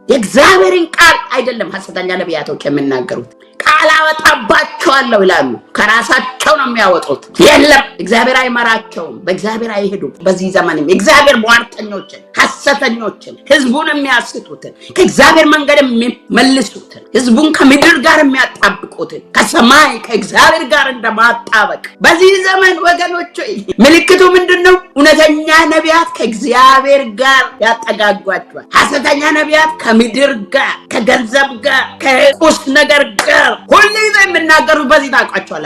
የእግዚአብሔርን ቃል አይደለም ሐሰተኛ ነቢያቶች የሚናገሩት። ቃል አወጣባቸዋለሁ ይላሉ፣ ከራሳቸው ነው የሚያወጡት። የለም እግዚአብሔር አይመራቸውም፣ በእግዚአብሔር አይሄዱም። በዚህ ዘመንም እግዚአብሔር ሟርተኞችን፣ ሐሰተኞችን፣ ህዝቡን የሚያስቱትን፣ ከእግዚአብሔር መንገድ የሚመልሱትን፣ ህዝቡን ከምድር ጋር የሚያጣብቁትን ከሰማይ ከእግዚአብሔር ጋር እንደማጣበቅ በዚህ ዘመን ወገኖች ምልክቱ ምንድነው? እውነተኛ ነቢያት ከእግዚአብሔር ጋር ያጠጋጓቸዋል። ሐሰተኛ ነቢያት ከምድር ጋር፣ ከገንዘብ ጋር፣ ከቁስ ነገር ጋር ሁሉ የሚናገሩ በዚህ ታውቃቸዋላችሁ።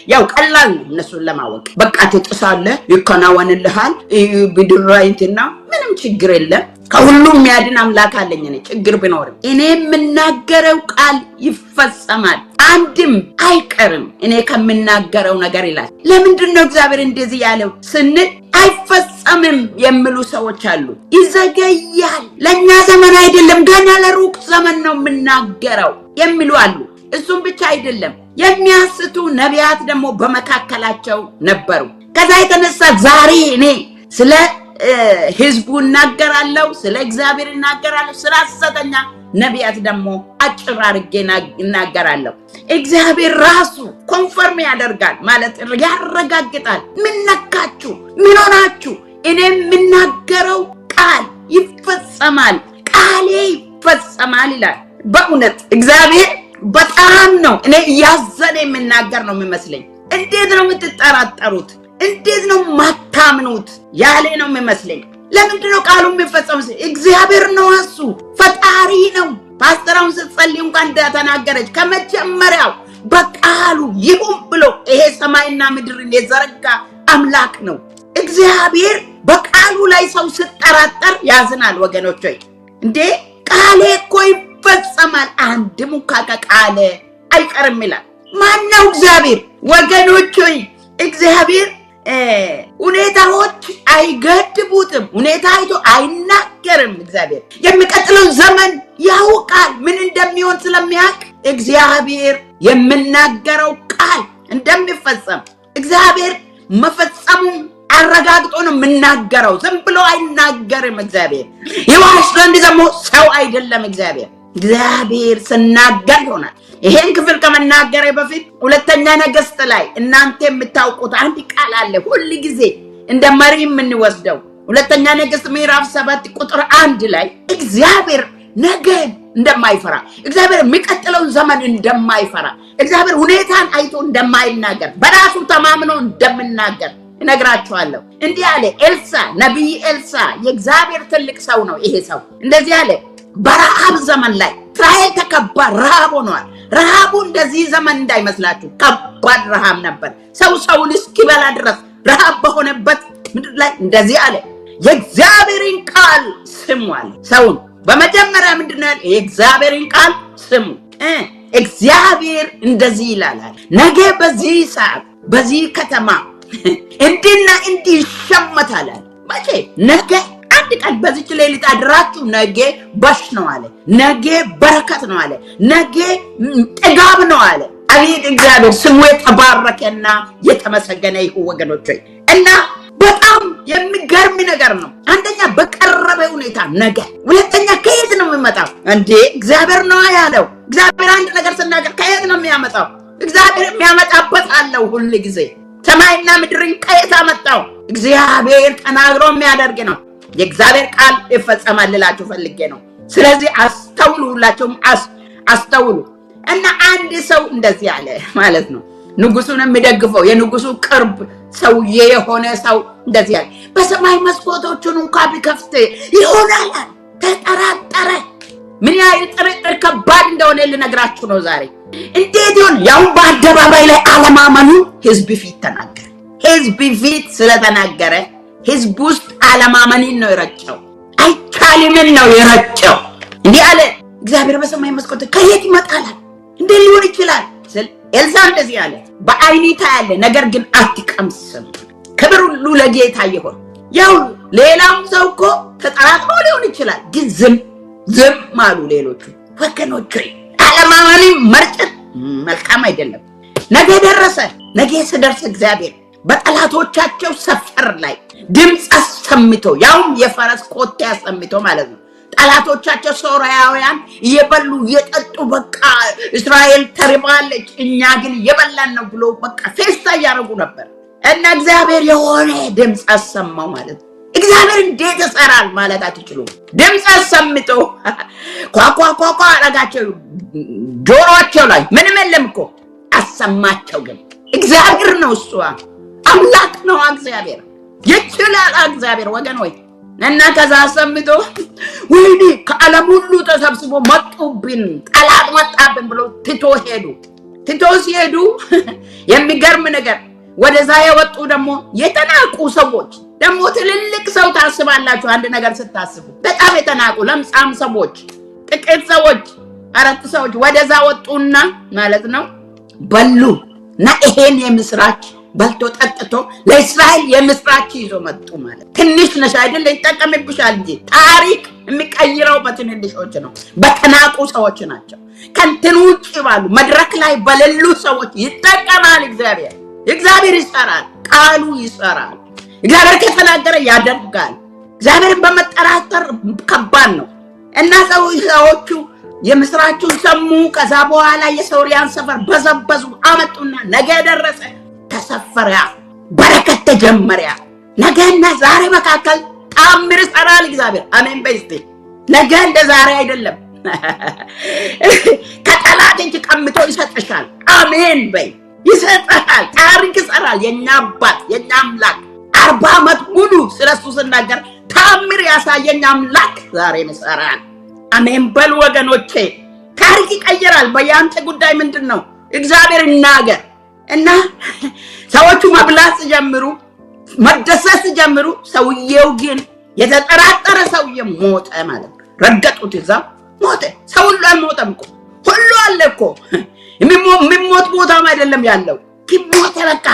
ያው ቀላል ነው እነሱን ለማወቅ። በቃ ትጥሳለህ፣ ይከናወንልሃል፣ ብድራይትና ምንም ችግር የለም። ከሁሉም የሚያድን አምላክ አለኝ። እኔ ችግር ቢኖርም እኔ የምናገረው ቃል ይፈጸማል፣ አንድም አይቀርም እኔ ከምናገረው ነገር ይላል። ለምንድን ነው እግዚአብሔር እንደዚህ ያለው ስንል አይፈጸምም የሚሉ ሰዎች አሉ። ይዘገያል፣ ለኛ ዘመን አይደለም ገና ለሩቅ ዘመን ነው የምናገረው የሚሉ አሉ። እሱም ብቻ አይደለም፣ የሚያስቱ ነቢያት ደግሞ በመካከላቸው ነበሩ። ከዛ የተነሳ ዛሬ እኔ ስለ ህዝቡ እናገራለሁ፣ ስለ እግዚአብሔር እናገራለሁ፣ ስለ ሐሰተኛ ነቢያት ደግሞ አጭር አድርጌ እናገራለሁ። እግዚአብሔር ራሱ ኮንፈርም ያደርጋል ማለት ያረጋግጣል። ምን ነካችሁ? ምን ሆናችሁ? እኔ የምናገረው ቃል ይፈጸማል፣ ቃሌ ይፈጸማል ይላል። በእውነት እግዚአብሔር በጣም ነው እኔ ያዘነ የምናገር ነው የሚመስለኝ። እንዴት ነው የምትጠራጠሩት? እንዴት ነው ማታምኑት? ያለ ነው የሚመስለኝ። ለምንድን ነው ቃሉ የሚፈጸም? እግዚአብሔር ነው፣ እሱ ፈጣሪ ነው። ፓስተራውን ስትጸልይ እንኳን እንደተናገረች ከመጀመሪያው በቃሉ ይሁን ብሎ ይሄ ሰማይና ምድርን የዘረጋ አምላክ ነው እግዚአብሔር። በቃሉ ላይ ሰው ሲጠራጠር ያዝናል ወገኖች። እንዴ ቃሌ እኮ ይፈጸማል፣ አንድ ሙካ ከቃሌ አይቀርም ይላል። ማነው? እግዚአብሔር ወገኖች። እግዚአብሔር ሁኔታዎች አይገድቡትም፣ ሁኔታ አይቶ አይናገርም። እግዚአብሔር የሚቀጥለው ዘመን ያውቃል፣ ምን እንደሚሆን ስለሚያውቅ እግዚአብሔር የሚናገረው ቃል እንደሚፈጸም እግዚአብሔር መፈጸሙን አረጋግጦ ነው የምናገረው። ዝም ብሎ አይናገርም እግዚአብሔር። ይዋሽ ዘንድ ደግሞ ሰው አይደለም እግዚአብሔር። እግዚአብሔር ስናገር ይሆናል። ይሄን ክፍል ከመናገሬ በፊት ሁለተኛ ነገሥት ላይ እናንተ የምታውቁት አንድ ቃል አለ፣ ሁሉ ጊዜ እንደ መሪ የምንወስደው። ሁለተኛ ነገሥት ምዕራፍ 7 ቁጥር 1 ላይ እግዚአብሔር ነገ እንደማይፈራ፣ እግዚአብሔር የሚቀጥለውን ዘመን እንደማይፈራ፣ እግዚአብሔር ሁኔታን አይቶ እንደማይናገር በራሱ ተማምኖ እንደምናገር እነግራችኋለሁ። እንዲህ አለ ኤልሳ፣ ነብይ ኤልሳ የእግዚአብሔር ትልቅ ሰው ነው። ይሄ ሰው እንደዚህ አለ፣ በረሃብ ዘመን ላይ እስራኤል ተከባ ረሃብ ሆኗል። ረሃቡ እንደዚህ ዘመን እንዳይመስላችሁ ከባድ ረሃብ ነበር። ሰው ሰውን እስኪበላ ድረስ ረሃብ በሆነበት ምድር ላይ እንደዚህ አለ፣ የእግዚአብሔርን ቃል ስሙ አለ። ሰውን በመጀመሪያ ምንድነው ያለ? የእግዚአብሔርን ቃል ስሙ። እግዚአብሔር እንደዚህ ይላል፣ ነገ በዚህ ሰዓት በዚህ ከተማ እንዲና እንዲህ ይሸመታል። መቼ? ነገ አንድ ቀን በዚች ሌሊት አድራችሁ ነገ በሽ ነው አለ፣ ነገ በረከት ነው አለ፣ ነገ ጥጋብ ነው አለ። አቤት እግዚአብሔር ስሙ የተባረከና የተመሰገነ ይሁን ወገኖች። እና በጣም የሚገርም ነገር ነው። አንደኛ በቀረበ ሁኔታ ነገ፣ ሁለተኛ ከየት ነው የሚመጣው? እንዴ እግዚአብሔር ነው ያለው። እግዚአብሔር አንድ ነገር ሲናገር ከየት ነው የሚያመጣው? እግዚአብሔር የሚያመጣበት አለው ሁሉ ጊዜ። ሰማይና ምድርን ከየት አመጣው? እግዚአብሔር ተናግሮ የሚያደርግ ነው። የእግዚአብሔር ቃል ይፈጸማል ልላችሁ ፈልጌ ነው። ስለዚህ አስተውሉ፣ ሁላችሁም አስተውሉ። እና አንድ ሰው እንደዚህ አለ ማለት ነው፣ ንጉሱን የሚደግፈው የንጉሱ ቅርብ ሰውዬ የሆነ ሰው እንደዚህ አለ፣ በሰማይ መስኮቶቹን እንኳን ቢከፍት ይሆናል። ተጠራጠረ። ምን ያህል ጥርጥር ከባድ እንደሆነ ልነግራችሁ ነው ዛሬ። እንዴት ይሆን? ያው በአደባባይ ላይ አለማመኑ ህዝብ ፊት ተናገረ። ህዝብ ፊት ስለተናገረ ህዝብ ውስጥ አለማመንን ነው የረጨው፣ አይቻልምን ነው የረጨው። እንዲህ አለ፣ እግዚአብሔር በሰማይ መስኮት ከየት ይመጣል? እንዴት ሊሆን ይችላል? ስለ ኤልሳ እንደዚህ አለ፣ በአይኒታ ያለ ነገር ግን አትቀምስም። ክብር ሁሉ ለጌታ ይሁን። ያው ሌላም ሰው እኮ ተጠራጥሮ ሊሆን ይችላል፣ ግን ዝም አሉ ሌሎቹ ወገኖች። አለማመንን መርጨት መልካም አይደለም። ነገ ደረሰ። ነገ ሲደርስ እግዚአብሔር በጠላቶቻቸው ሰፈር ላይ ድምፅ አሰምቶ፣ ያውም የፈረስ ኮቴ አሰምቶ ማለት ነው፣ ጠላቶቻቸው ሶርያውያን እየበሉ እየጠጡ በቃ እስራኤል ተርባለች እኛ ግን እየበላን ነው ብሎ በቃ ፌስታ ያደርጉ ነበር። እና እግዚአብሔር የሆነ ድምፅ አሰማው ማለት ነው። እግዚአብሔር እንዴት ይሰራል ማለት አትችሉም። ድምፅ አሰምቶ ኳኳኳኳ አረጋቸው ጆሮአቸው ላይ ምንም የለም እኮ አሰማቸው። ግን እግዚአብሔር ነው እሱ አምላክ ነው እግዚአብሔር ይችላል እግዚአብሔር ወገን ወይ እና ከዛ አሰምቶ ወይኔ ከዓለም ሁሉ ተሰብስቦ መጡብን ጠላት መጣብን ብሎ ትቶ ሲሄዱ የሚገርም ነገር ወደዛ የወጡ ደግሞ የተናቁ ሰዎች ደግሞ ትልልቅ ሰው ታስባላችሁ። አንድ ነገር ስታስቡ በጣም የተናቁ ለምጻም ሰዎች ጥቂት ሰዎች 4 ሰዎች ወደዛ ወጡና ማለት ነው በሉ እና ይሄን የምስራች በልቶ ጠጥቶ ለእስራኤል የምስራች ይዞ መጡ ማለት ትንሽ ነሽ አይደል ይጠቀምብሻል እንጂ ታሪክ የሚቀይረው በትንንሾች ነው፣ በተናቁ ሰዎች ናቸው። ከንትን ውጭ ባሉ መድረክ ላይ በሌሉ ሰዎች ይጠቀማል እግዚአብሔር ይሰራል፣ ቃሉ ይሰራል። እግዚአብሔር ከተናገረ ያደርጋል። እግዚአብሔርን በመጠራጠር ከባድ ነው እና ሰዎቹ የምስራቹን ሰሙ። ከዛ በኋላ የሶርያን ሰፈር በዘበዙ አመጡና ነገ ደረሰ ተሰፈረ፣ በረከት ተጀመረ። ነገና ዛሬ መካከል ታምር ይሰራል እግዚአብሔር። አሜን በይስቲ ነገ እንደ ዛሬ አይደለም። ከጠላት እጅ ቀምቶ ይሰጥሻል። አሜን በይ ይሰጣል። ታሪክ ይሰራል። የኛ አባት የኛ አምላክ 40 ዓመት ሙሉ ስለሱ ስናገር ታምር ያሳየኝ አምላክ ዛሬ ይሰራል። አሜን በሉ ወገኖቼ። ታሪክ ይቀየራል። በያንተ ጉዳይ ምንድነው? እግዚአብሔር ይናገር እና ሰዎቹ መብላት ሲጀምሩ መደሰት ሲጀምሩ ሰውየው ግን የተጠራጠረ ሰውዬ ሞተ ማለት ነው። ረገጡት እዛ ሞተ። ሰው ሁሉ አልሞተም እኮ ሁሉ አለ እኮ የሚሞት ቦታም አይደለም ያለው ሞተ። በቃ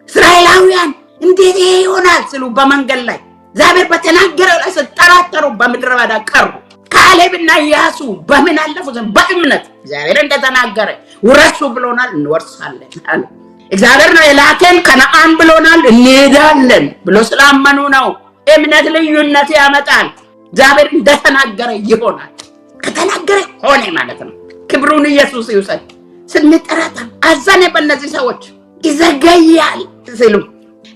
እስራኤላውያን እንዴት ይሆናል ስሉ በመንገድ ላይ እግዚአብሔር በተናገረው ላይ ተጠራጠሩ፣ በምድረ በዳ ቀሩ። ካሌብና ኢያሱ በምን አለፉ? በእምነት እግዚአብሔር እንደተናገረ ውረሱ ብሎናል እንወርሳለን አለ። እግዚአብሔር ነው የላከን ከነዓን ብሎናል እንሄዳለን ብሎ ስላመኑ ነው። እምነት ልዩነት ያመጣል። እግዚአብሔር እንደተናገረ ይሆናል። ከተናገረ ሆነ ማለት ነው። ክብሩን ኢየሱስ ይውሰድ። ስንጠራጠር አዘነ በእነዚህ ሰዎች ይዘገያል ሲሉ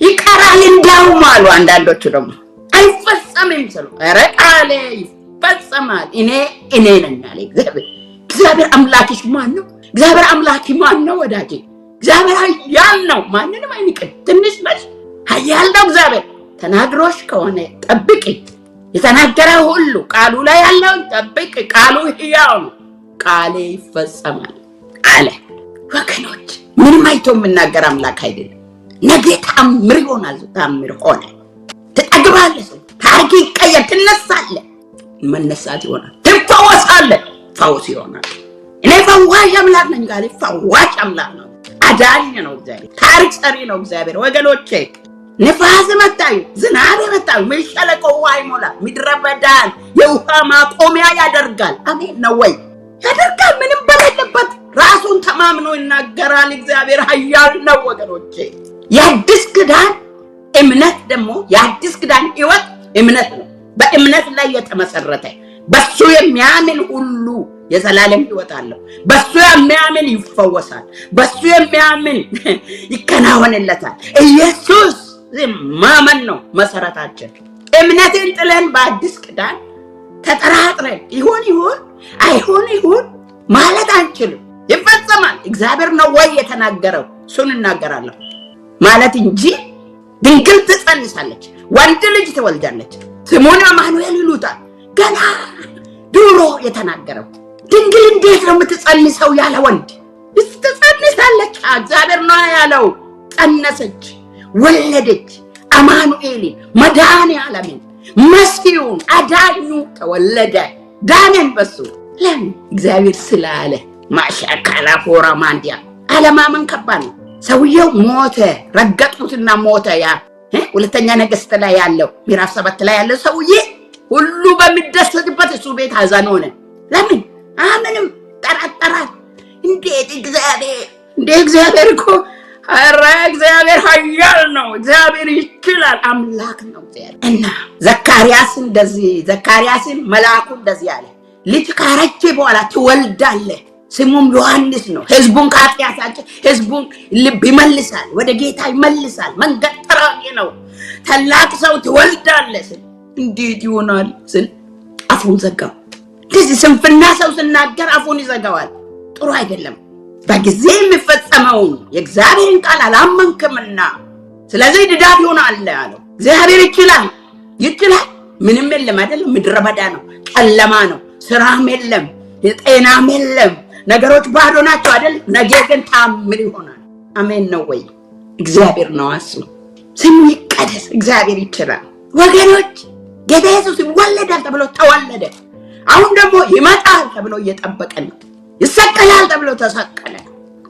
ይቀራል እንዳውም አሉ። አንዳንዶቹ ደግሞ አይፈጸምም ሲሉ ኧረ ቃሌ ይፈጸማል እኔ ነኝ አለ እግዚአብሔር። አምላክሽ ማን ነው? እግዚአብሔር አምላኪ ማን ነው ወዳጄ? እግዚአብሔር ኃያል ነው፣ ማንንም አይንቅም። ትንሽ ነሽ ኃያል ነው እግዚአብሔር። ተናግሮሽ ከሆነ ጠብቂ። የተናገረ ሁሉ ቃሉ ላይ ያለው ጠብቂ። ቃሉ ሕያው ነው። ቃሌ ይፈጸማል አለ። ወገኖች ምንም አይቶ የምናገር አምላክ አይደለም። ነገ ታምር ይሆናል። ታምር ሆነ። ትጠግባለህ፣ ታሪክ ይቀየር፣ ትነሳለህ፣ መነሳት ይሆናል፣ ትፈወሳለህ፣ ፈውስ ይሆናል። እኔ ፈዋሽ አምላክ ነኝ ጋር ፈዋሽ አምላክ ነው። አዳኝ ነው እግዚአብሔር። ታሪክ ሰሪ ነው እግዚአብሔር። ወገኖቼ ንፋስ መጣዩ፣ ዝናብ መጣዩ፣ ምንሸለቆ ውሃ ይሞላል፣ ምድረ በዳን የውሃ ማቆሚያ ያደርጋል። አሜን ነው ወይ? ያደርጋል። ምንም በሌለበት ራሱን ተማምኖ ይናገራል እግዚአብሔር። ኃያል ነው ወገኖቼ። የአዲስ ኪዳን እምነት ደግሞ የአዲስ ኪዳን ሕይወት እምነት ነው። በእምነት ላይ የተመሰረተ በሱ የሚያምን ሁሉ የዘላለም ሕይወት አለው። በሱ የሚያምን ይፈወሳል። በሱ የሚያምን ይከናወንለታል። ኢየሱስ ማመን ነው መሰረታችን። እምነትን ጥለን በአዲስ ኪዳን ተጠራጥረን ይሁን አይሁን ማለት አንችልም። ይፈጸማል። እግዚአብሔር ነው ወይ የተናገረው? እሱን እናገራለሁ ማለት እንጂ ድንግል ትጸንሳለች፣ ወንድ ልጅ ትወልዳለች፣ ስሙን አማኑኤል ይሉታል። ገና ድሮ የተናገረው ድንግል እንዴት ነው የምትጸንሰው? ያለ ወንድ ትጸንሳለች። እግዚአብሔር ነው ያለው። ጸነሰች፣ ወለደች። አማኑኤልን መድኃኔዓለምን መሲሁን አዳኙ ተወለደ። ዳነን በሱ። ለምን? እግዚአብሔር ስላለ። ማሻካላ ፎራ ማንዲያ አለማመን ከባድ ነው። ሰውየው ሞተ፣ ረገጡትና ሞተ። ያ ሁለተኛ ነገሥት ላይ ያለው ምዕራፍ 7 ላይ ያለው ሰውዬ ሁሉ በሚደሰትበት እሱ ቤት ሐዘን ሆነ። ለምን? አምንም ጠራጠራል። እንዴት እግዚአብሔር እኮ ኧረ እግዚአብሔር ኃያል ነው። እግዚአብሔር ይችላል። አምላክ ነው እግዚአብሔር። እና ዘካርያስን መልአኩ እንደዚህ አለ፣ ልጅ ካረጀ በኋላ ትወልዳለህ፣ ስሙም ዮሐንስ ነው። ህዝቡን ከኃጢአታቸው ህዝቡን ልብ ይመልሳል፣ ወደ ጌታ ይመልሳል። መንገድ ጠራጊ ነው። ታላቅ ሰው ትወልዳለህ ስል እንዴት ይሆናል ስል አፉን ዘጋው። እንደዚህ ስንፍና ሰው ሲናገር አፉን ይዘጋዋል። ጥሩ አይደለም። በጊዜ የሚፈጸመውን የእግዚአብሔርን ቃል አላመንክምና ስለዚህ ድዳት ይሆናል አለው። እግዚአብሔር ይችላል። ምንም የለም አይደለም። ምድረ በዳ ነው፣ ጨለማ ነው፣ ስራም የለም፣ ጤናም የለም፣ ነገሮች ባዶ ናቸው አይደል? ነገ ግን ታምር ይሆናል። አሜን ነው ወይ? እግዚአብሔር ነው ስሙ ይቀደስ። እግዚአብሔር ይችላል። ወገኖች ጌታ ኢየሱስ ይወለዳል ተብሎ ተወለደ። አሁን ደግሞ ይመጣል ተብሎ እየጠበቀን ነው። ይሰቀላል ተብሎ ተሰቀለ።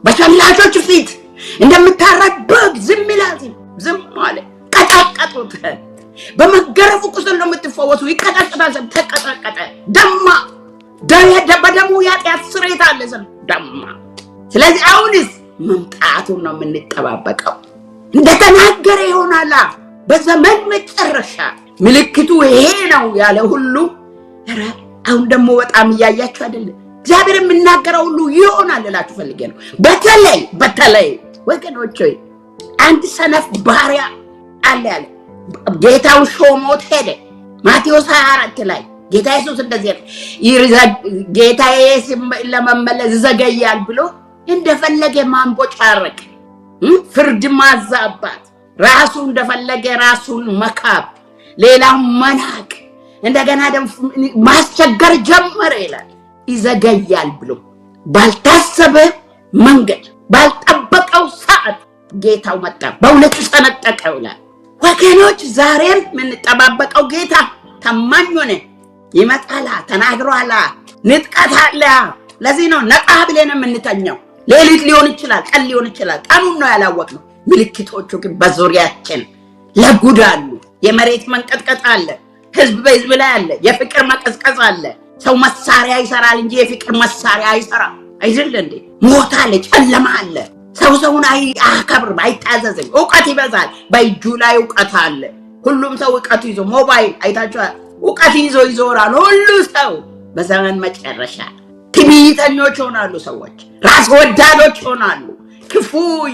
በሸላቾች ፊት እንደምታረድ በግ ዝም ይላል። ዝም አለ። ቀጠቀጡት። በመገረፉ ቁስል ነው የምትፈወሱ። ይቀጠቀጣል። ተቀጠቀጠ። ደማ በደሙ የኃጢአት ስርየት አለ። ደማ። ስለዚህ አሁንስ መምጣቱን ነው የምንጠባበቀው። እንደተናገረ ይሆናል። በዘመን መጨረሻ ምልክቱ ይሄ ነው ያለ ሁሉ አሁን ደግሞ በጣም እያያችሁ አይደለም? እግዚአብሔር የሚናገረው ሁሉ ይሆናል እላችሁ ፈልጌ ነው። በተለይ ወገኖች ሆይ አንድ ሰነፍ ባሪያ አለ ያለ ጌታው ሾሞት ሄደ። ማቴዎስ 24 ላይ ጌታ ኢየሱስ እንደዚህ ጌታዬ ለመመለስ ዘገያል ብሎ እንደፈለገ ማንቦጫረቅ፣ ፍርድ ማዛባት፣ ራሱ እንደፈለገ ራሱን መካብ፣ ሌላው መናቅ፣ እንደገና ደግሞ ማስቸገር ጀመረ ይላል። ይዘገያል ብሎ ባልታሰበ መንገድ ባልጠበቀው ሰዓት ጌታው መጣ፣ በእውነቱ ሰነጠቀው ይላል። ወገኖች ዛሬም የምንጠባበቀው ጌታ ታማኝ ሆነ ይመጣላ። ተናግሯላ። ንጥቀት አለ። ለዚህ ነው ነቃ ብለን የምንተኛው። ሌሊት ሊሆን ይችላል፣ ቀን ሊሆን ይችላል። ቀኑን ነው ያላወቅነው። ምልክቶቹ ግን በዙሪያችን ለጉድ አሉ። የመሬት መንቀጥቀጥ አለ። ህዝብ በህዝብ ላይ አለ። የፍቅር መቀዝቀዝ አለ። ሰው መሳሪያ ይሰራል እንጂ የፍቅር መሳሪያ አይሰራም። አይደል እንዴ? ሞት አለ፣ ጨለማ አለ። ሰው ሰውን አያከብርም፣ አይታዘዝም። እውቀት ይበዛል። በእጁ ላይ እውቀት አለ። ሁሉም ሰው እውቀቱ ይዞ ሞባይል አይታችኋል፣ እውቀት ይዞ ይዞራል ሁሉ ሰው። በዘመን መጨረሻ ትዕቢተኞች ይሆናሉ ሰዎች፣ ራስ ወዳዶች ይሆናሉ፣ ክፉ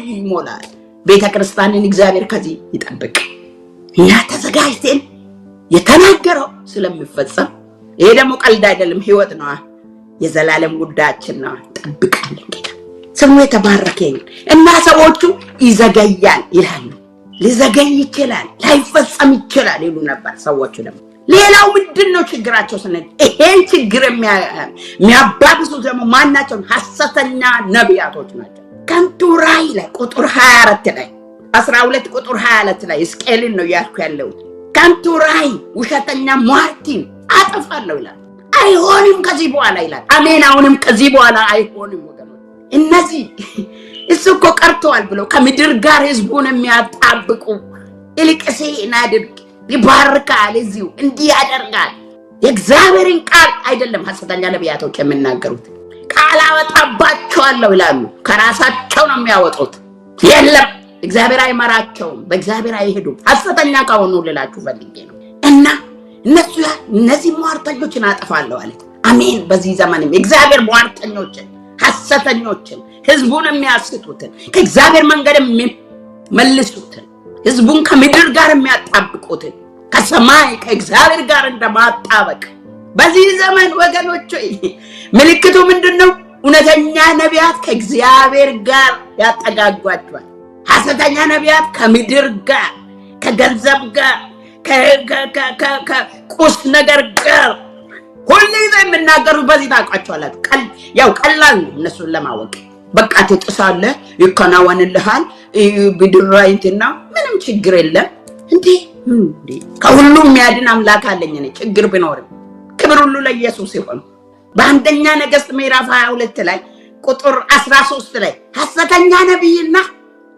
ይሞላል። ቤተክርስቲያንን እግዚአብሔር ከዚህ ይጠብቅ። እኛ ተዘጋጅተን የተናገረው ስለሚፈጸም፣ ይሄ ደግሞ ቀልድ አይደለም፣ ህይወት ነው፣ የዘላለም ጉዳያችን ነው። ጠብቃለን ጌታ ስሙ የተባረከ ይሁን። እና ሰዎቹ ይዘገያል ይላሉ። ሊዘገይ ይችላል፣ ላይፈጸም ይችላል ይሉ ነበር ሰዎቹ። ደግሞ ሌላው ምንድነው ችግራቸው ስንል ይሄን ችግር የሚያባብሱት ደግሞ ማናቸው? ሐሰተኛ ነቢያቶች ናቸው። ከንቱ ራእይ ላይ ቁጥር 24 ላይ 12 ቁጥር 22 ላይ ሕዝቅኤልን ነው ያልኩ ያለው። ከንቱ ራእይ ውሸተኛ ሟርቲን አጠፋለሁ ይላል። አይሆንም ከዚህ በኋላ ይላል። አሜን። አሁንም ከዚህ በኋላ አይሆንም ወገኖች። እነዚህ እሱ እኮ ቀርተዋል ብለው ከምድር ጋር ህዝቡን የሚያጣብቁ ይልቅስ እናድርግ፣ ይባርካል፣ እዚሁ እንዲህ ያደርጋል። የእግዚአብሔርን ቃል አይደለም ሐሰተኛ ነቢያቶች የሚናገሩት። ቃል አወጣባቸዋለሁ ይላሉ። ከራሳቸው ነው የሚያወጡት። የለም እግዚአብሔር አይመራቸውም፣ በእግዚአብሔር አይሄዱም። ሐሰተኛ ከሆኑ ልላችሁ ፈልጌ ነው። እና እነዚህ ሟርተኞችን አጠፋለሁ አለ። አሜን። በዚህ ዘመንም እግዚአብሔር ሟርተኞችን፣ ሐሰተኞችን፣ ህዝቡን የሚያስቱትን፣ ከእግዚአብሔር መንገድ የሚመልሱትን፣ ህዝቡን ከምድር ጋር የሚያጣብቁትን ከሰማይ ከእግዚአብሔር ጋር እንደማጣበቅ በዚህ ዘመን ወገኖች ምልክቱ ምንድነው? እውነተኛ ነቢያት ከእግዚአብሔር ጋር ያጠጋጓቸዋል። ሐሰተኛ ነቢያት ከምድር ጋር፣ ከገንዘብ ጋር፣ ከቁስ ነገር ጋር ሁሉ የሚናገሩት በዚህ ታውቃቸዋላችሁ። ያው ቀላል ነው እነሱን ለማወቅ። በቃ ትጥሳለህ፣ ይከናወንልሃል፣ ቢድራይትና ምንም ችግር የለም። እንዴ ከሁሉም የሚያድን አምላክ አለኝ እኔ ችግር ቢኖርም። ክብር ሁሉ ለኢየሱስ ይሁን። በአንደኛ ነገሥት ምዕራፍ 22 ላይ ቁጥር 13 ላይ ሐሰተኛ ነቢይና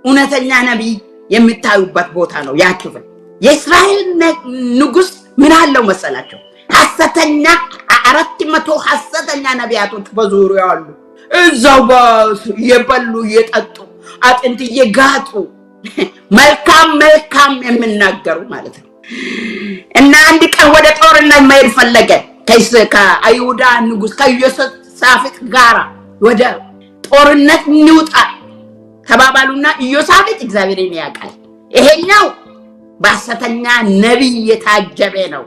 እውነተኛ ነቢይ የሚታዩበት ቦታ ነው ያ ክፍል። የእስራኤል ንጉስ ምን አለው መሰላቸው? ሐሰተኛ 400 ሐሰተኛ ነቢያቶች በዙሪያው አሉ። እዛው የበሉ የጠጡ አጥንት እየጋጡ መልካም የሚናገሩ ማለት ነው። እና አንድ ቀን ወደ ጦርነት መሄድ ፈለገ ከአይሁዳ ንጉስ ከኢዮሳፍጥ ጋራ ወደ ጦርነት እንውጣ ተባባሉና ኢዮሳፍጥ እግዚአብሔርን ያውቃል። ይሄኛው በሐሰተኛ ነቢይ የታጀበ ነው።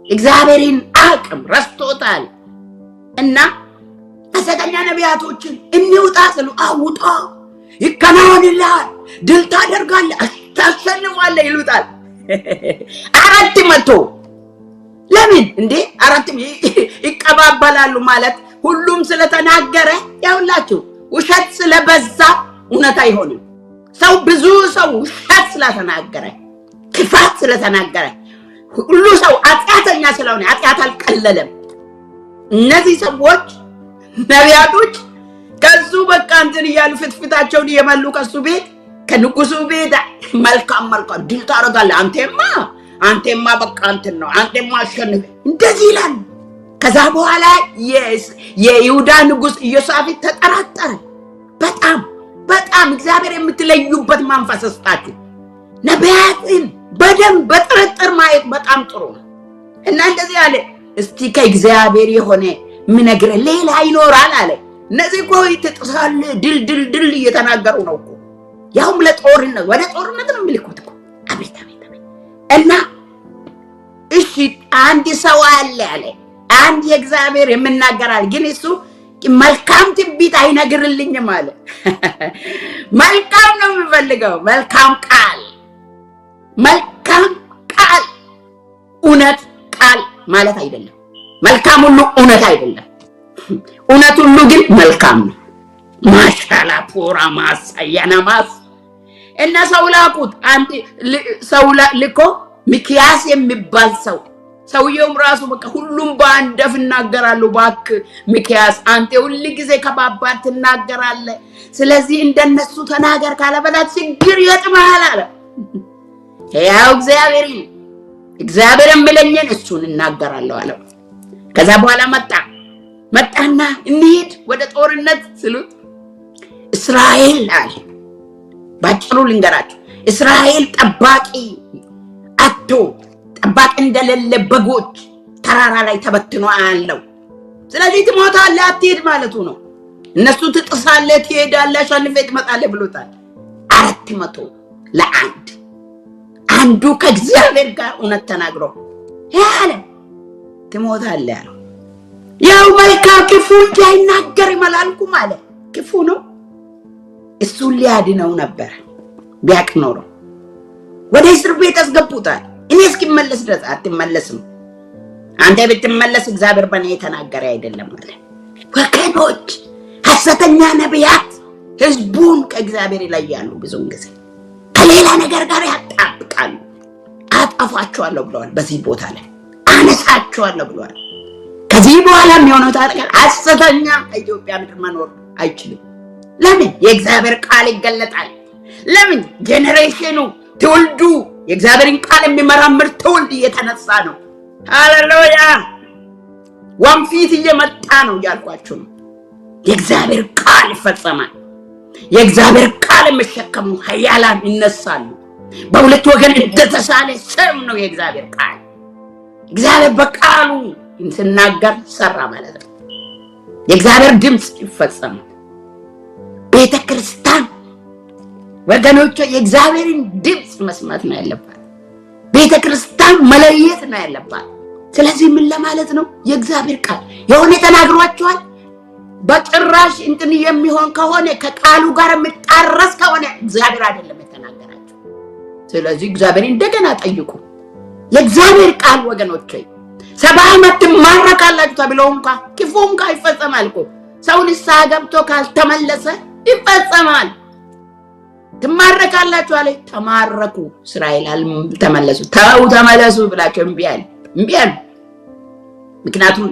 እግዚአብሔርን አቅም ረስቶታል። እና ሐሰተኛ ነቢያቶችን እንውጣ ስሉ አውጣ ይከናወንልሃል፣ ድል ታደርጋለህ፣ ታሸንፋለህ ይሉታል። 400 ለምን እንዴ 400 ይቀባበላሉ ማለት ሁሉም ስለተናገረ ያውላችሁ ውሸት ስለበዛ እውነት አይሆንም። ብዙ ሰው ውሸት ስለተናገረ ክፋት ስለተናገረ ሁሉ ሰው ኃጢአተኛ ስለሆነ ኃጢአት አልቀለለም። እነዚህ ሰዎች ነቢያቶች ከሱ በቃ እንትን እያሉ ፍትፍታቸውን እየመሉ ከሱ ቤት ከንጉሱ ቤት መልካም ድል ታደርጋለህ፣ አንተማ በቃ እንትን ነው፣ አንተማ አሸንፍ እንደዚህ ይላል። ከዛ በኋላ የይሁዳ ንጉስ ኢዮሳፍጥ ተጠራጠረ። በጣም እግዚአብሔር የምትለዩበት መንፈስ ስጣችሁ። ነቢያትን በደንብ በጥርጥር ማየት በጣም ጥሩ ነው። እና እንደዚህ አለ፣ እስቲ ከእግዚአብሔር የሆነ ምነግረ ሌላ ይኖራል አለ። እነዚህ እኮ ይጥሳል ድል እየተናገሩ ነው እኮ ያውም ለጦርነት ወደ ጦርነት ነው የሚልኩት እኮ። አቤት እና እሺ አንድ ሰው አለ አንድ የእግዚአብሔር የምናገራል፣ ግን እሱ መልካም ትንቢት አይነግርልኝም አለ። መልካም ነው የሚፈልገው፣ መልካም ቃል እውነት ቃል ማለት አይደለም። መልካም ሁሉ እውነት አይደለም፣ እውነት ሁሉ ግን መልካም ነው። ማሻላ ፖራ ማሳያናማስ እና ሰው ላቁት። አንድ ሰው ልኮ ሚክያስ የሚባል ሰውየውም ራሱ በቃ ሁሉም በአንደፍ እናገራሉ። ባክ ሚክያስ አንተ ሁሉ ጊዜ ከባባድ ትናገራለህ፣ ስለዚህ እንደነሱ ተናገር ካለበላ ችግር ይጥማል አለ። ያው እግዚአብሔር የሚለኝን እሱን እናገራለሁ አለ። ከዛ በኋላ መጣና እንሂድ ወደ ጦርነት ስሉት እስራኤል አለ። ባጭሩ ልንገራችሁ፣ እስራኤል ጠባቂ እንደሌለ በጎች ተራራ ላይ ተበትኖ አለው። ስለዚህ ትሞታለህ አትሄድ ማለቱ ነው። እነሱ ትጥሳለህ ትሄዳለህ አሸንፈህ ትመጣለህ ብሎታል። 400 ለአንድ አንዱ ከእግዚአብሔር ጋር እውነት ተናግሮ ያለ ትሞታለህ ያለው ያው መልካም ክፉ እንዳይናገር ይመላልኩ ማለት ክፉ ነው። እሱን ሊያድነው ነበር ቢያቅ ኖሮ ወደ እስር ቤት አስገቡታል። እኔ እስኪመለስ ድረስ አትመለስም፣ አንተ ብትመለስ እግዚአብሔር በእኔ የተናገረ አይደለም ማለት። ወገኖች ሐሰተኛ ነቢያት ህዝቡን ከእግዚአብሔር ይለያሉ። ብዙውን ጊዜ ከሌላ ነገር ጋር ያጣብቃሉ። አጠፋቸዋለሁ ብለዋል። በዚህ ቦታ ላይ አነሳቸዋለሁ ብለዋል። ከዚህ በኋላ የሚሆነው ታሪክ ሐሰተኛ ኢትዮጵያ ምድር መኖር አይችልም። ለምን? የእግዚአብሔር ቃል ይገለጣል። ለምን? ጄኔሬሽኑ ትውልዱ የእግዚአብሔርን ቃል የሚመራመር ትውልድ እየተነሳ ነው። ሃሌሉያ! ወንፊት እየመጣ ነው ያልኳችሁ ነው። የእግዚአብሔር ቃል ይፈጸማል። የእግዚአብሔር ቃል የሚሸከሙ ኃያላን ይነሳሉ። በሁለት ወገን እንደተሳለ ሰም ነው የእግዚአብሔር ቃል። እግዚአብሔር በቃሉ ሲናገር ሰራ ማለት ነው። የእግዚአብሔር ድምፅ ይፈጸማል። ቤተክርስቲያን ወገኖች የእግዚአብሔርን ድምፅ መስማት ነው ያለባት። ቤተክርስቲያን መለየት ነው ያለባት። ስለዚህ ምን ለማለት ነው? የእግዚአብሔር ቃል የሆነ ተናግሯቸዋል። በጭራሽ እንትን የሚሆን ከሆነ ከቃሉ ጋር የሚጣረስ ከሆነ እግዚአብሔር አይደለም የተናገራቸው። ስለዚህ እግዚአብሔር እንደገና ጠይቁ። የእግዚአብሔር ቃል ወገኖች 70 ዓመት ትማረካላችሁ ተብለው እንኳን ክፉ እንኳን ይፈጸማል እኮ። ሰው ንስሐ ገብቶ ካልተመለሰ ይፈጸማል። ትማረካላችሁ አለ። ተማረኩ። እስራኤል አልተመለሱ። ተመለሱ ብላችሁ እምቢ አሉ። ምክንያቱም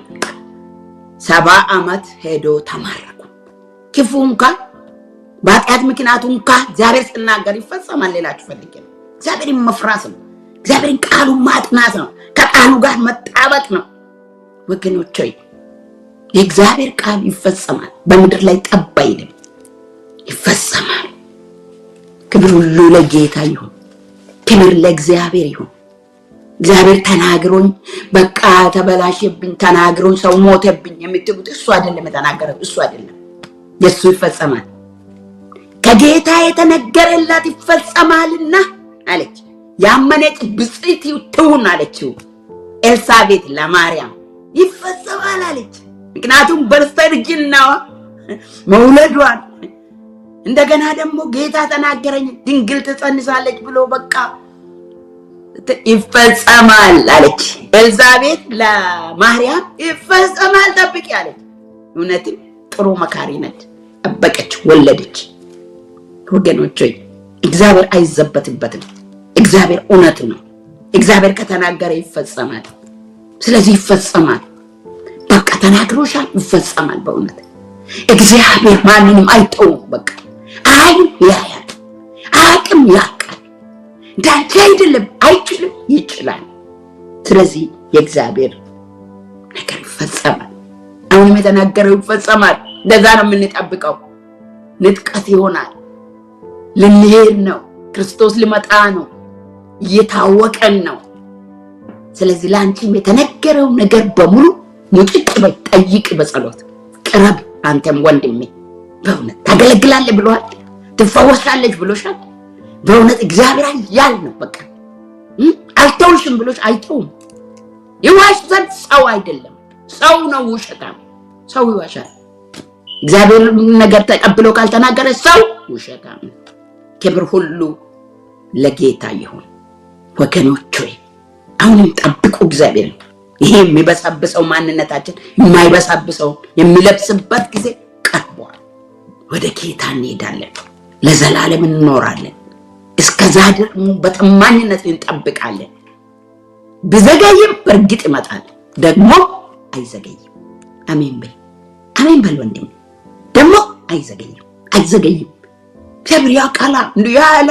70 ዓመት ሄዶ ተማረኩ። ክፉ እንኳን በኃጢአት ምክንያቱ እንኳን እግዚአብሔር ሲናገር ይፈጸማል። ሌላችሁ ፈልጌ ነው። እግዚአብሔርን መፍራት ነው። እግዚአብሔርን ቃሉን ማጥናት ነው። ከቃሉ ጋር መጣበቅ ነው። ወገኖቼ የእግዚአብሔር ቃል ይፈጸማል። በምድር ላይ ጠብ አይልም፣ ይፈጸማል። ክብር ሁሉ ለጌታ ይሁን። ክብር ለእግዚአብሔር ይሁን። እግዚአብሔር ተናግሮኝ በቃ ተበላሽብኝ፣ ተናግሮኝ ሰው ሞተብኝ የምትሉት እሱ አይደለም የተናገረው፣ እሱ አይደለም። የሱ ይፈጸማል። ከጌታ የተነገረላት ይፈጸማልና አለች። ያመነች ብፅዕት ትሁን አለችው ኤልሳቤጥ ለማርያም። ይፈጸማል አለች። ምክንያቱም በስተርጅናዋ መውለዷን እንደገና ደግሞ ጌታ ተናገረኝ ድንግል ትጸንሳለች ብሎ በቃ ይፈጸማል አለች። ኤልሳቤጥ ለማርያም ይፈጸማል ጠብቂ አለች። እውነትም ጥሩ መካሪ ነች። ጠበቀች፣ ወለደች። ወገኖች ሆይ እግዚአብሔር አይዘበትበትም። እግዚአብሔር እውነት ነው። እግዚአብሔር ከተናገረ ይፈጸማል። ስለዚህ ይፈጸማል። በቃ ተናግሮሻል፣ ይፈጸማል። በእውነት እግዚአብሔር ማንንም አይተውም። በቃ አይን ያያል፣ አቅም ያውቃል። እንዳንቺ አይደለም፣ አይችልም፣ ይችላል። ስለዚህ የእግዚአብሔር ነገር ይፈጸማል። አሁንም የተናገረው ይፈጸማል። እንደዛ ነው የምንጠብቀው። ንጥቀት ይሆናል። ልንሄድ ነው። ክርስቶስ ሊመጣ ነው። እየታወቀን ነው። ስለዚህ ለአንቺም የተነገረው ነገር በሙሉ ሙጭጭ በይ፣ ጠይቅ፣ በጸሎት ቅረብ። አንተም ወንድሜ በእውነት ታገለግላለህ ብሎሃል፣ ትፈወሳለች ብሎሻል። በእውነት እግዚአብሔር ያል ነው። በቃ አልተውሽም ብሎሽ አይተውም። ይዋሽ ዘንድ ሰው አይደለም፣ ሰው ነው ውሸታም። ሰው ይዋሻል። እግዚአብሔር ነገር ተቀብሎ ካልተናገረ ሰው ውሸታም። ክብር ሁሉ ለጌታ ይሁን። ወገኖች ሆይ አሁንም ጠብቁ እግዚአብሔር። ይሄ የሚበሳብሰው ማንነታችን የማይበሳብሰው የሚለብስበት ጊዜ ቀርቧል። ወደ ጌታ እንሄዳለን፣ ለዘላለም እንኖራለን። እስከዛ ደግሞ በታማኝነት እንጠብቃለን። ቢዘገይም በእርግጥ ይመጣል፣ ደግሞ አይዘገይም። አሜን በል፣ አሜን በል ወንድም። ደግሞ አይዘገይም፣ አይዘገይም። እግዚአብሔር ያውቃል፣ ያያል፣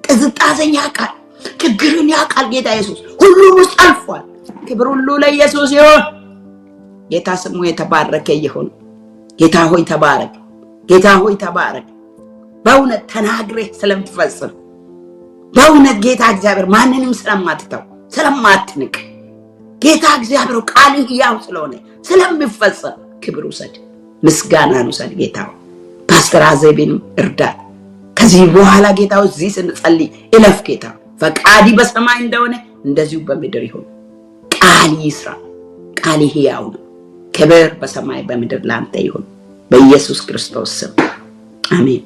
ቅዝቃዜን ያውቃል፣ ችግርን ያውቃል። ጌታ ኢየሱስ ሁሉም ውስጥ አልፏል። ክብር ሁሉ ለኢየሱስ ይሁን። ጌታ ስሙ የተባረከ ይሁን። ጌታ ሆይ ተባረክ፣ ጌታ ሆይ ተባረክ። በእውነት ተናግረህ ስለምትፈጽም፣ በእውነት ጌታ እግዚአብሔር ማንንም ስለማትተው ስለማትንቅ፣ ጌታ እግዚአብሔር ቃልህ ያው ስለሆነ ስለሚፈጽም ክብር ውሰድ፣ ምስጋናን ውሰድ። ጌታ ፓስተር አዜብንም እርዳት። ከዚህ በኋላ ጌታ እዚህ ስንጸልይ እለፍ። ጌታ ፈቃዲ በሰማይ እንደሆነ እንደዚሁ በምድር ይሁን። ቃል ይስራ፣ ቃል ሕያው ነው። ክብር በሰማይ በምድር ላንተ ይሁን፣ በኢየሱስ ክርስቶስ ስም አሜን።